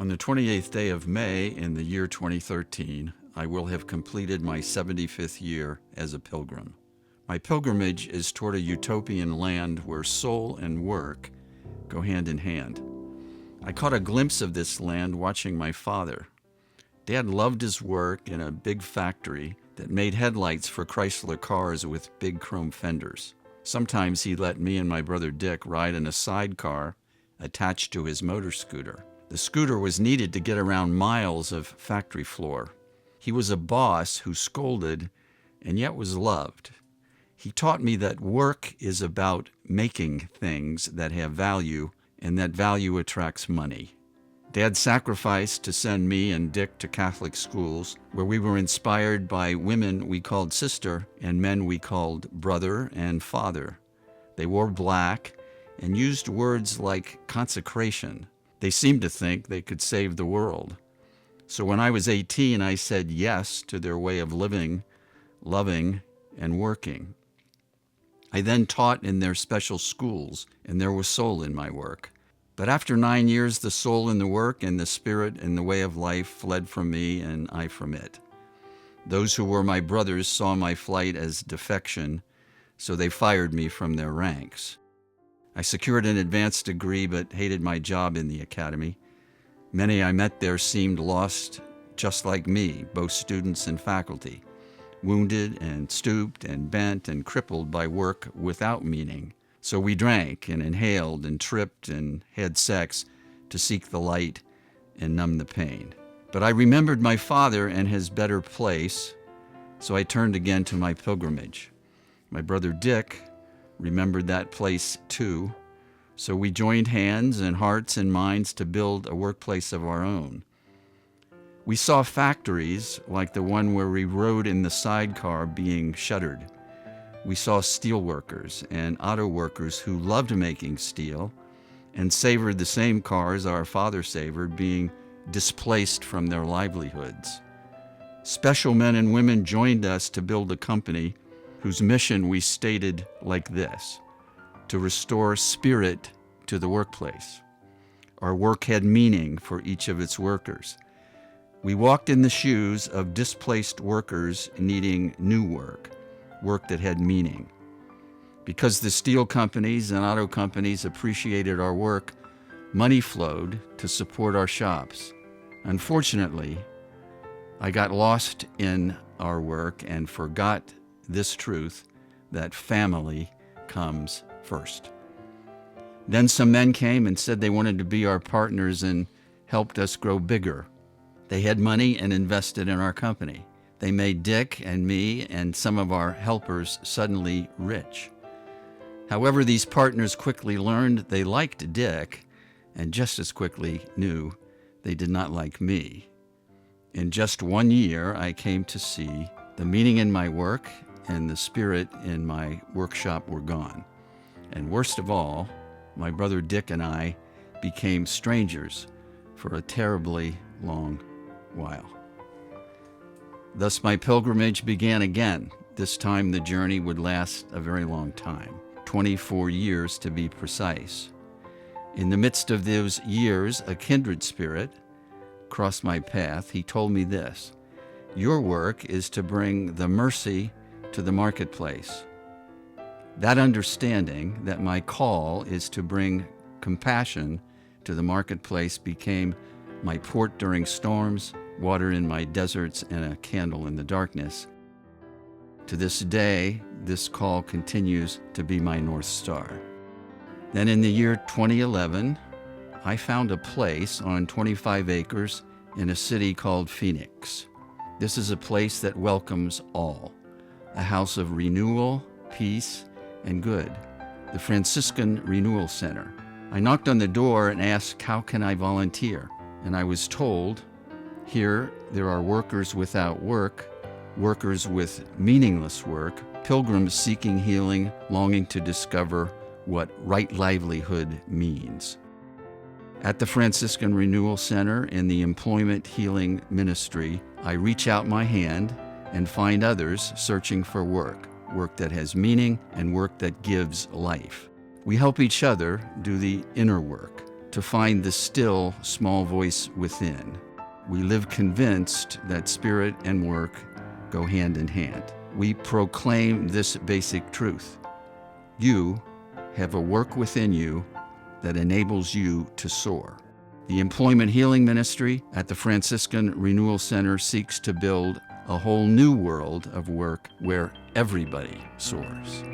On the 28th day of May in the year 2013, I will have completed my 75th year as a pilgrim. My pilgrimage is toward a utopian land where soul and work go hand in hand. I caught a glimpse of this land watching my father. Dad loved his work in a big factory that made headlights for Chrysler cars with big chrome fenders. Sometimes he let me and my brother Dick ride in a sidecar attached to his motor scooter. The scooter was needed to get around miles of factory floor. He was a boss who scolded and yet was loved. He taught me that work is about making things that have value, and that value attracts money. Dad sacrificed to send me and Dick to Catholic schools where we were inspired by women we called sister and men we called brother and father. They wore black and used words like consecration. They seemed to think they could save the world. So when I was 18, I said yes to their way of living, loving, and working. I then taught in their special schools, and there was soul in my work. But after 9 years, the soul in the work and the spirit in the way of life fled from me, and I from it. Those who were my brothers saw my flight as defection, so they fired me from their ranks. I secured an advanced degree, but hated my job in the academy. Many I met there seemed lost, just like me, both students and faculty, wounded and stooped and bent and crippled by work without meaning. So we drank and inhaled and tripped and had sex to seek the light and numb the pain. But I remembered my father and his better place, so I turned again to my pilgrimage. My brother Dick remembered that place too, so we joined hands and hearts and minds to build a workplace of our own. We saw factories like the one where we rode in the sidecar being shuttered. We saw steel workers and auto workers who loved making steel and savored the same cars our father savored being displaced from their livelihoods. Special men and women joined us to build a company whose mission we stated like this: to restore spirit to the workplace. Our work had meaning for each of its workers. We walked in the shoes of displaced workers needing new work that had meaning. Because the steel companies and auto companies appreciated our work, money flowed to support our shops. Unfortunately, I got lost in our work and forgot this truth that family comes first. Then some men came and said they wanted to be our partners and helped us grow bigger. They had money and invested in our company. They made Dick and me and some of our helpers suddenly rich. However, these partners quickly learned they liked Dick and just as quickly knew they did not like me. In just 1 year, I came to see the meaning in my work and the spirit in my workshop were gone. And worst of all, my brother Dick and I became strangers for a terribly long while. Thus my pilgrimage began again. This time the journey would last a very long time, 24 years to be precise. In the midst of those years, a kindred spirit crossed my path. He told me this: your work is to bring the mercy to the marketplace. That understanding that my call is to bring compassion to the marketplace became my port during storms, water in my deserts, and a candle in the darkness. To this day, this call continues to be my North Star. Then in the year 2011, I found a place on 25 acres in a city called Phoenix. This is a place that welcomes all, a house of renewal, peace, and good, the Franciscan Renewal Center. I knocked on the door and asked, how can I volunteer? And I was told, here there are workers without work, workers with meaningless work, pilgrims seeking healing, longing to discover what right livelihood means. At the Franciscan Renewal Center in the Employment Healing Ministry, I reach out my hand and find others searching for work that has meaning and work that gives life. We help each other do the inner work, to find the still, small voice within. We live convinced that spirit and work go hand in hand. We proclaim this basic truth. You have a work within you that enables you to soar. The Employment Healing Ministry at the Franciscan Renewal Center seeks to build a whole new world of work where everybody soars.